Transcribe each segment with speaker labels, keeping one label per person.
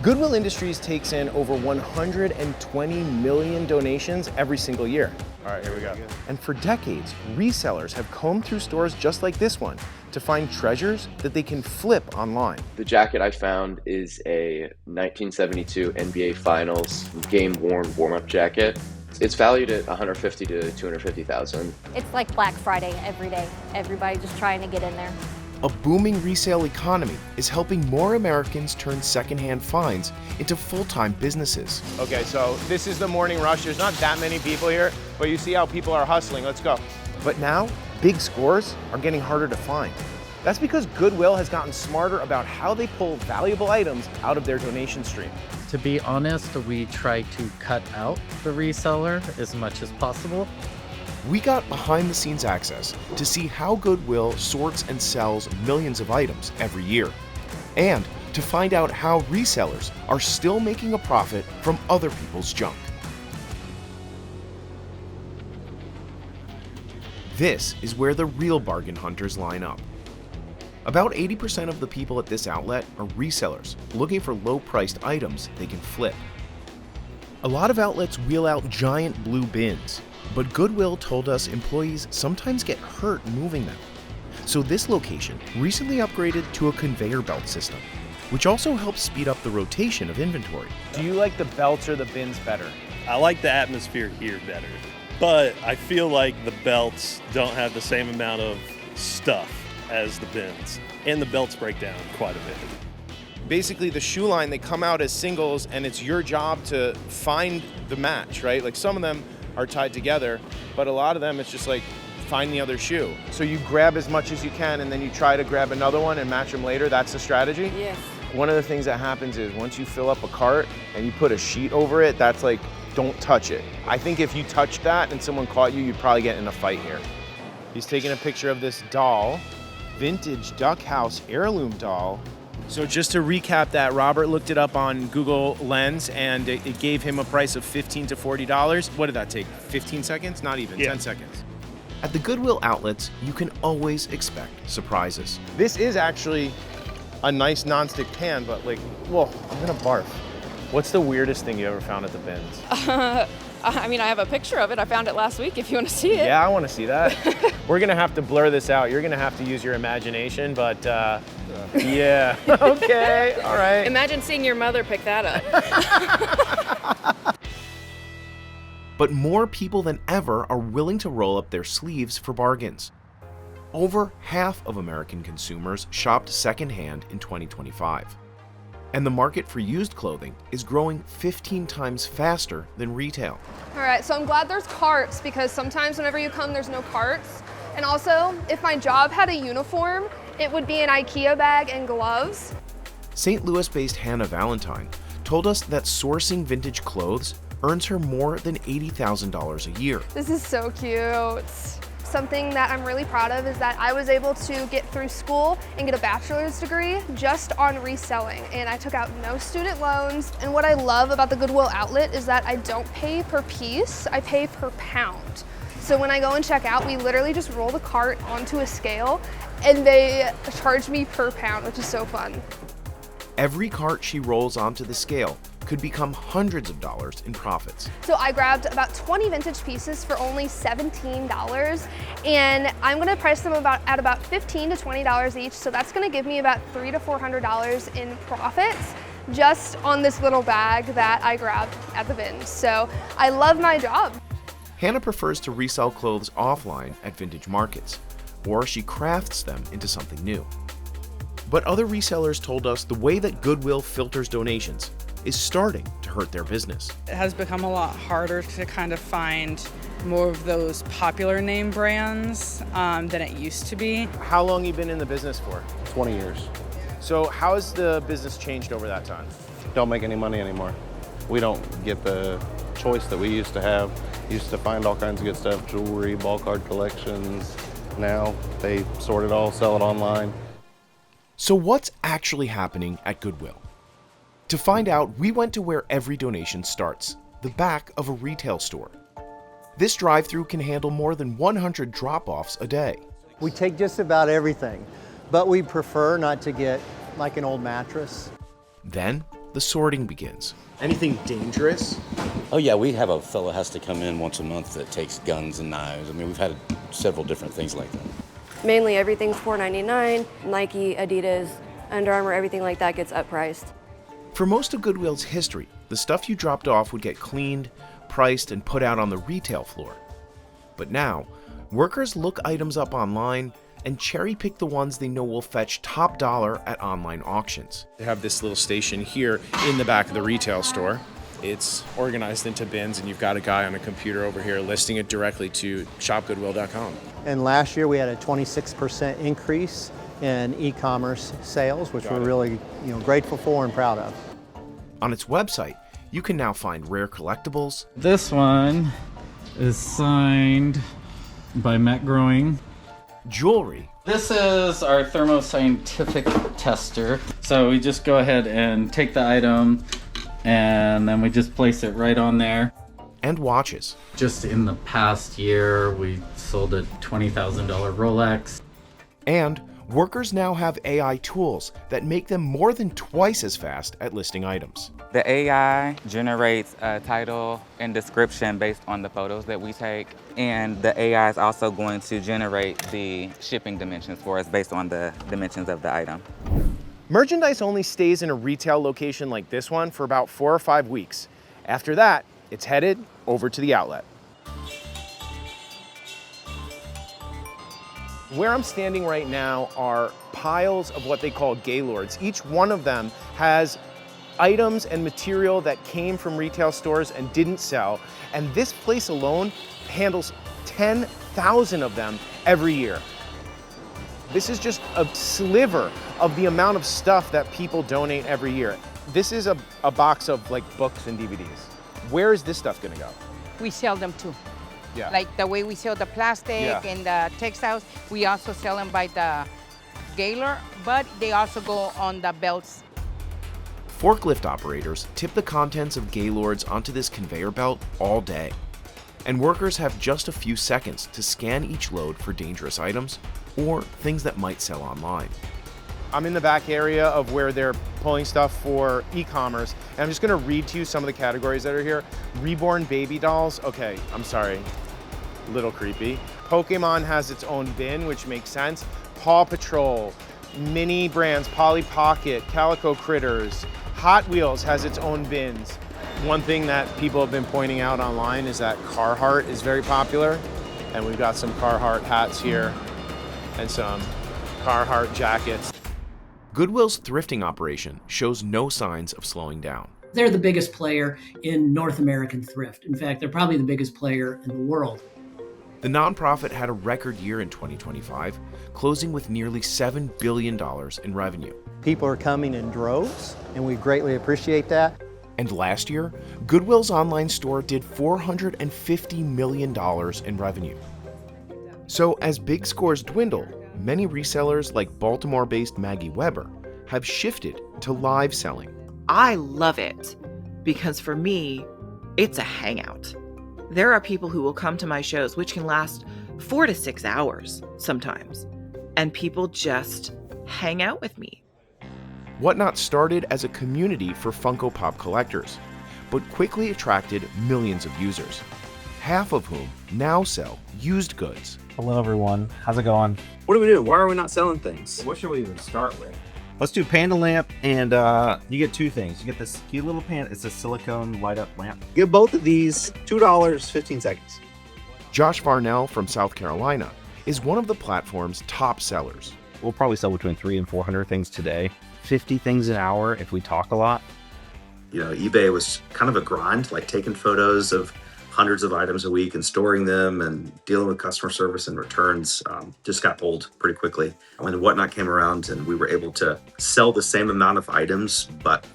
Speaker 1: Goodwill Industries takes in over 120 million donations every single year. All right, here we go. And for decades, resellers have combed through stores just like this one to find treasures that they can flip online.
Speaker 2: The jacket I found is a 1972 NBA Finals game-worn warm-up jacket. It's valued at $150,000 to $250,000.
Speaker 3: It's like Black Friday every day. Everybody just trying to get in there.
Speaker 1: A booming resale economy is helping more Americans turn secondhand finds into full-time businesses. Okay, so this is the morning rush. There's not that many people here, but you see how people are hustling. Let's go. But now, big scores are getting harder to find. That's because Goodwill has gotten smarter about how they pull valuable items out of their donation stream.
Speaker 4: To be honest, we try to cut out the reseller as much as possible.
Speaker 1: We got behind-the-scenes access to see how Goodwill sorts and sells millions of items every year, and to find out how resellers are still making a profit from other people's junk. This is where the real bargain hunters line up. About 80% of the people at this outlet are resellers looking for low-priced items they can flip. A lot of outlets wheel out giant blue bins, but Goodwill told us employees sometimes get hurt moving them. So this location recently upgraded to a conveyor belt system, which also helps speed up the rotation of inventory. Do you like the belts or the bins better?
Speaker 5: I like the atmosphere here better, but I feel like the belts don't have the same amount of stuff as the bins, and the belts break down quite a bit.
Speaker 1: Basically, the shoe line, they come out as singles, and it's your job to find the match, right? Like some of them are tied together, but a lot of them it's just like find the other shoe. So you grab as much as you can and then you try to grab another one and match them later. That's the strategy?
Speaker 3: Yes.
Speaker 1: One of the things that happens is once you fill up a cart and you put a sheet over it, that's like, don't touch it. I think if you touched that and someone caught you, you'd probably get in a fight here. He's taking a picture of this doll, vintage duck house heirloom doll. So just to recap that, Robert looked it up on Google Lens and it gave him a price of $15 to $40. What did that take? 15 seconds? Not even, 10 seconds. At the Goodwill outlets, you can always expect surprises. This is actually a nice nonstick pan, but like, whoa, I'm gonna barf. What's the weirdest thing you ever found at the bins?
Speaker 6: I mean, I have a picture of it. I found it last week if you want to see it.
Speaker 1: Yeah, I want to see that. We're going to have to blur this out. You're going to have to use your imagination, but yeah. Okay, all right.
Speaker 6: Imagine seeing your mother pick that up.
Speaker 1: But more people than ever are willing to roll up their sleeves for bargains. Over half of American consumers shopped secondhand in 2025. And the market for used clothing is growing 15 times faster than retail.
Speaker 7: All right, so I'm glad there's carts because sometimes whenever you come, there's no carts. And also, if my job had a uniform, it would be an IKEA bag and gloves.
Speaker 1: St. Louis-based Hannah Valentine told us that sourcing vintage clothes earns her more than $80,000 a year.
Speaker 7: This is so cute. Something that I'm really proud of is that I was able to get through school and get a bachelor's degree just on reselling, and I took out no student loans. And what I love about the Goodwill outlet is that I don't pay per piece, I pay per pound. So when I go and check out, we literally just roll the cart onto a scale and they charge me per pound, which is so fun.
Speaker 1: Every cart she rolls onto the scale could become hundreds of dollars in profits.
Speaker 7: So I grabbed about 20 vintage pieces for only $17, and I'm gonna price them at about $15 to $20 each, so that's gonna give me about $300 to $400 in profits just on this little bag that I grabbed at the bin. So I love my job.
Speaker 1: Hannah prefers to resell clothes offline at vintage markets, or she crafts them into something new. But other resellers told us the way that Goodwill filters donations is starting to hurt their business.
Speaker 8: It has become a lot harder to kind of find more of those popular name brands than it used to be.
Speaker 1: How long have you been in the business for?
Speaker 9: 20 years.
Speaker 1: So how has the business changed over that time?
Speaker 9: Don't make any money anymore. We don't get the choice that we used to have. Used to find all kinds of good stuff, jewelry, ball card collections. Now they sort it all, sell it online.
Speaker 1: So what's actually happening at Goodwill? To find out, we went to where every donation starts, the back of a retail store. This drive-thru can handle more than 100 drop-offs a day.
Speaker 10: We take just about everything, but we prefer not to get like an old mattress.
Speaker 1: Then, the sorting begins. Anything dangerous?
Speaker 10: Oh yeah, we have a fellow has to come in once a month that takes guns and knives. I mean, we've had several different things like that.
Speaker 3: Mainly everything's $4.99. Nike, Adidas, Under Armour, everything like that gets uppriced.
Speaker 1: For most of Goodwill's history, the stuff you dropped off would get cleaned, priced, and put out on the retail floor. But now, workers look items up online and cherry-pick the ones they know will fetch top dollar at online auctions. They have this little station here in the back of the retail store. It's organized into bins, and you've got a guy on a computer over here listing it directly to shopgoodwill.com.
Speaker 11: And last year we had a 26% increase in e-commerce sales, which we're really grateful for and proud of.
Speaker 1: On its website, you can now find rare collectibles.
Speaker 4: This one is signed by Matt Growing.
Speaker 1: Jewelry.
Speaker 4: This is our thermoscientific tester. So we just go ahead and take the item and then we just place it right on there.
Speaker 1: And watches.
Speaker 4: Just in the past year, we sold a $20,000 Rolex.
Speaker 1: And workers now have AI tools that make them more than twice as fast at listing items.
Speaker 12: The AI generates a title and description based on the photos that we take, and the AI is also going to generate the shipping dimensions for us based on the dimensions of the item.
Speaker 1: Merchandise only stays in a retail location like this one for about 4 or 5 weeks. After that, it's headed over to the outlet. Where I'm standing right now are piles of what they call gaylords. Each one of them has items and material that came from retail stores and didn't sell. And this place alone handles 10,000 of them every year. This is just a sliver of the amount of stuff that people donate every year. This is a box of like books and DVDs. Where is this stuff gonna go?
Speaker 13: We sell them too.
Speaker 1: Yeah.
Speaker 13: Like the way we sell the plastic and the textiles, we also sell them by the gaylord, but they also go on the belts.
Speaker 1: Forklift operators tip the contents of gaylords onto this conveyor belt all day. And workers have just a few seconds to scan each load for dangerous items or things that might sell online. I'm in the back area of where they're pulling stuff for e-commerce, and I'm just gonna read to you some of the categories that are here. Reborn baby dolls, okay, I'm sorry, a little creepy. Pokemon has its own bin, which makes sense. Paw Patrol, mini brands, Polly Pocket, Calico Critters. Hot Wheels has its own bins. One thing that people have been pointing out online is that Carhartt is very popular, and we've got some Carhartt hats here and some Carhartt jackets. Goodwill's thrifting operation shows no signs of slowing down.
Speaker 14: They're the biggest player in North American thrift. In fact, they're probably the biggest player in the world.
Speaker 1: The nonprofit had a record year in 2025, closing with nearly $7 billion in revenue.
Speaker 11: People are coming in droves, and we greatly appreciate that.
Speaker 1: And last year, Goodwill's online store did $450 million in revenue. So as big scores dwindle, many resellers like Baltimore-based Maggie Weber have shifted to live selling.
Speaker 15: I love it because for me, it's a hangout. There are people who will come to my shows, which can last 4 to 6 hours sometimes, and people just hang out with me.
Speaker 1: Whatnot started as a community for Funko Pop collectors, but quickly attracted millions of users, half of whom now sell used goods.
Speaker 16: Hello everyone, how's it going?
Speaker 17: What do we do? Why are we not selling things?
Speaker 16: What should we even start with? Let's do panda lamp, and you get 2 things. You get this cute little panda, it's a silicone light up lamp.
Speaker 17: Get both of these, $2, 15 seconds.
Speaker 1: Josh Varnell from South Carolina is one of the platform's top sellers.
Speaker 18: We'll probably sell between 300 and 400 things today. 50 things an hour if we talk a lot.
Speaker 19: You know, eBay was kind of a grind, like taking photos of hundreds of items a week and storing them and dealing with customer service and returns just got old pretty quickly. When Whatnot came around and we were able to sell the same amount of items, but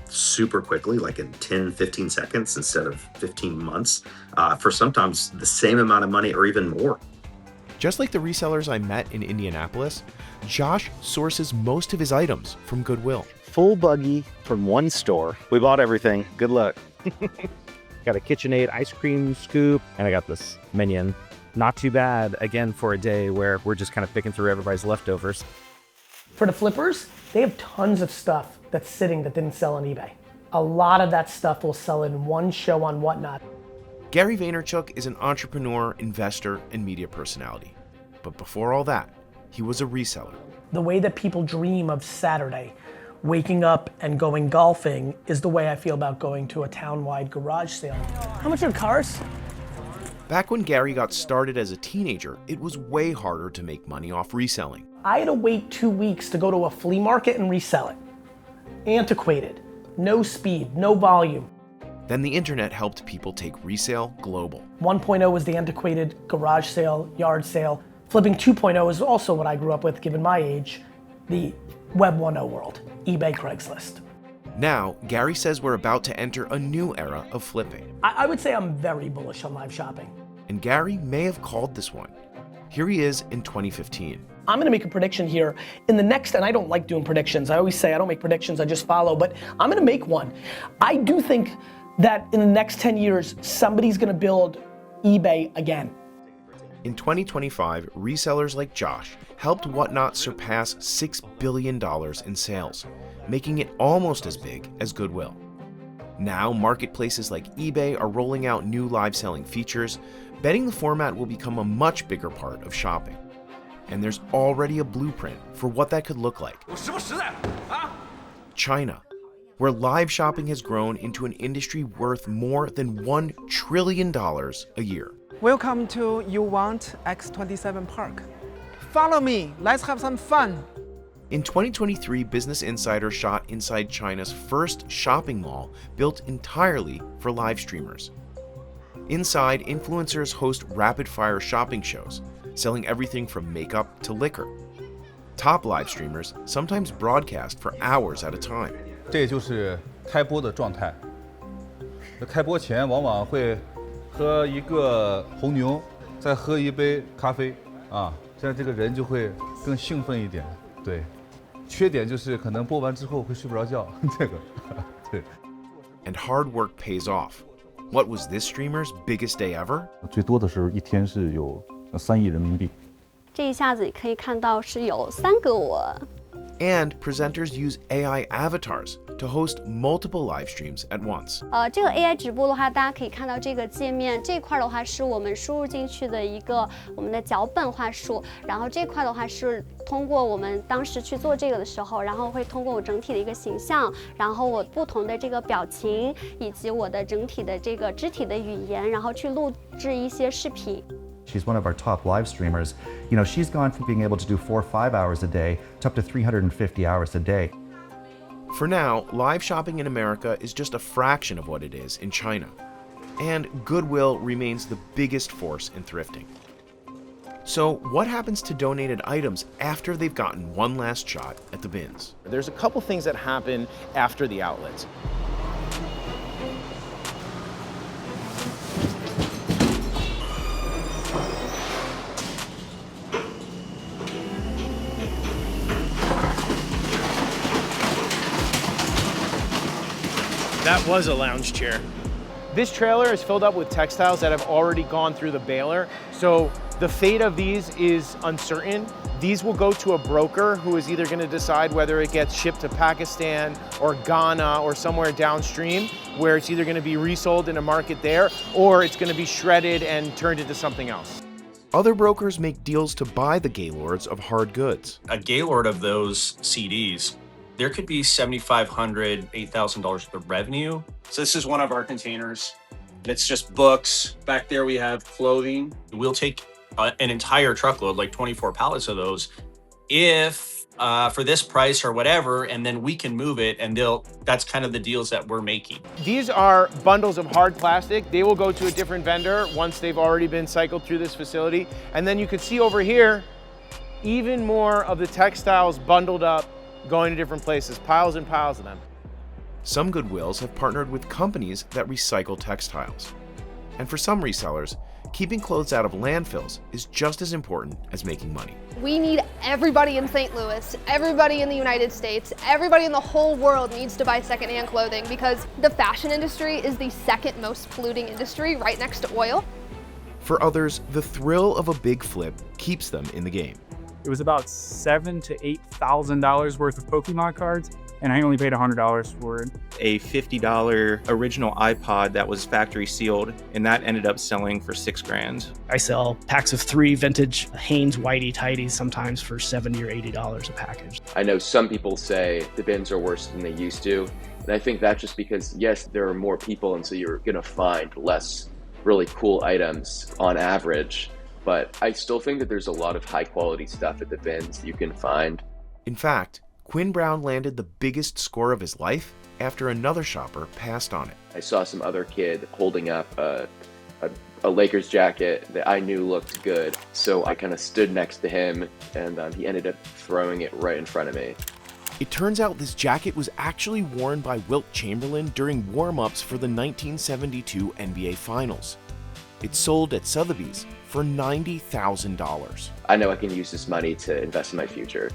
Speaker 19: super quickly, like in 10, 15 seconds instead of 15 months, for sometimes the same amount of money or even more.
Speaker 1: Just like the resellers I met in Indianapolis, Josh sources most of his items from Goodwill.
Speaker 18: Full buggy from one store. We bought everything. Good luck. Got a KitchenAid ice cream scoop, and I got this Minion. Not too bad, again, for a day where we're just kind of picking through everybody's leftovers.
Speaker 20: For the flippers, they have tons of stuff that's sitting that didn't sell on eBay. a lot of that stuff will sell in one show on Whatnot.
Speaker 1: Gary Vaynerchuk is an entrepreneur, investor, and media personality. But before all that, he was a reseller.
Speaker 20: The way that people dream of Saturday, waking up and going golfing, is the way I feel about going to a town-wide garage sale. How much are cars?
Speaker 1: Back when Gary got started as a teenager, it was way harder to make money off reselling.
Speaker 20: I had to wait 2 weeks to go to a flea market and resell it. Antiquated, no speed, no volume.
Speaker 1: Then the internet helped people take resale global.
Speaker 20: 1.0 was the antiquated garage sale, yard sale. Flipping 2.0 is also what I grew up with, given my age, the Web 1.0 world, eBay, Craigslist.
Speaker 1: Now, Gary says we're about to enter a new era of flipping.
Speaker 20: I would say I'm very bullish on live shopping.
Speaker 1: And Gary may have called this one. Here he is in 2015.
Speaker 20: I'm gonna make a prediction here. In the next, and I don't like doing predictions. I always say I don't make predictions, I just follow, but I'm gonna make one. I do think that in the next 10 years, somebody's gonna build eBay again.
Speaker 1: In 2025, resellers like Josh helped Whatnot surpass $6 billion in sales, making it almost as big as Goodwill. Now, marketplaces like eBay are rolling out new live selling features, betting the format will become a much bigger part of shopping. And there's already a blueprint for what that could look like. China, where live shopping has grown into an industry worth more than $1 trillion a year.
Speaker 21: Welcome to You Want X27 Park. Follow me, let's have some fun.
Speaker 1: In 2023, Business Insider shot inside China's first shopping mall built entirely for live streamers. Inside, influencers host rapid-fire shopping shows, selling everything from makeup to liquor. Top live streamers sometimes broadcast for hours at a time.
Speaker 22: 这就是开播的状态。开播前往往会喝一个红牛，再喝一杯咖啡啊，这样这个人就会更兴奋一点。对，缺点就是可能播完之后会睡不着觉，这个对。
Speaker 1: And hard work pays off. What was this streamer's biggest day ever?
Speaker 22: 最多的时候一天是有3亿人民币。
Speaker 23: 这一下子可以看到是有3个我。
Speaker 1: And presenters use AI avatars to host multiple live streams at once.
Speaker 23: 这个 AI 直播的话，大家可以看到这个界面这块的话是我们输入进去的一个我们的脚本话术，然后这块的话是通过我们当时去做这个的时候，然后会通过我整体的一个形象，然后我不同的这个表情以及我的整体的这个肢体的语言，然后去录制一些视频。
Speaker 24: She's one of our top live streamers. You know, she's gone from being able to do 4 or 5 hours a day to up to 350 hours a day.
Speaker 1: For now, live shopping in America is just a fraction of what it is in China. And Goodwill remains the biggest force in thrifting. So what happens to donated items after they've gotten one last shot at the bins? There's a couple things that happen after the outlets.
Speaker 25: That was a lounge chair.
Speaker 1: This trailer is filled up with textiles that have already gone through the baler, so the fate of these is uncertain. These will go to a broker who is either going to decide whether it gets shipped to Pakistan or Ghana or somewhere downstream, where it's either going to be resold in a market there, or it's going to be shredded and turned into something else. Other brokers make deals to buy the Gaylords of hard goods.
Speaker 26: A Gaylord of those CDs, there could be $7,500, $8,000 worth of revenue. So this is one of our containers. It's just books. Back there we have clothing. We'll take an entire truckload, like 24 pallets of those, if for this price or whatever, and then we can move it, and that's kind of the deals that we're making.
Speaker 1: These are bundles of hard plastic. They will go to a different vendor once they've already been cycled through this facility. And then you can see over here, even more of the textiles bundled up, going to different places, piles and piles of them. Some Goodwills have partnered with companies that recycle textiles. And for some resellers, keeping clothes out of landfills is just as important as making money.
Speaker 7: We need everybody in St. Louis, everybody in the United States, everybody in the whole world needs to buy secondhand clothing because the fashion industry is the second most polluting industry right next to oil.
Speaker 1: For others, the thrill of a big flip keeps them in the game.
Speaker 2: It was about $7,000 to $8,000 worth of Pokemon cards, and I only paid $100 for it.
Speaker 5: A $50 original iPod that was factory sealed, and that ended up selling for $6,000.
Speaker 6: I sell packs of 3 vintage Hanes Whitey Tidies sometimes for $70 or $80 a package.
Speaker 8: I know some people say the bins are worse than they used to, and I think that's just because, yes, there are more people, and so you're gonna find less really cool items on average, but I still think that there's a lot of high quality stuff at the bins that you can find.
Speaker 1: In fact, Quinn Brown landed the biggest score of his life after another shopper passed on it.
Speaker 8: I saw some other kid holding up a Lakers jacket that I knew looked good, so I kind of stood next to him, and he ended up throwing it right in front of me.
Speaker 1: It turns out this jacket was actually worn by Wilt Chamberlain during warm-ups for the 1972 NBA Finals. It sold at Sotheby's for $90,000.
Speaker 8: I know I can use this money to invest in my future.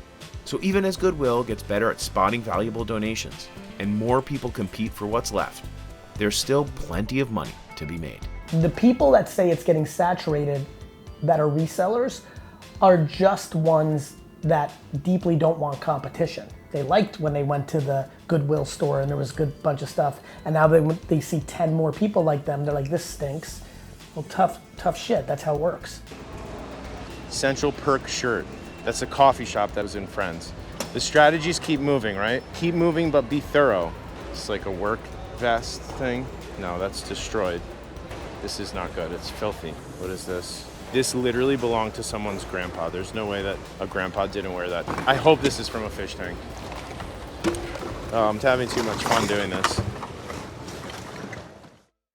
Speaker 1: So even as Goodwill gets better at spotting valuable donations and more people compete for what's left, there's still plenty of money to be made.
Speaker 20: The people that say it's getting saturated that are resellers are just ones that deeply don't want competition. They liked when they went to the Goodwill store and there was a good bunch of stuff, and now they see 10 more people like them, they're like, this stinks. Well, tough shit, that's how it works.
Speaker 1: Central Perk shirt. That's a coffee shop that was in Friends. The strategies keep moving, right? Keep moving, but be thorough. It's like a work vest thing. No, that's destroyed. This is not good, it's filthy. What is this? This literally belonged to someone's grandpa. There's no way that a grandpa didn't wear that. I hope this is from a fish tank. Oh, I'm having too much fun doing this.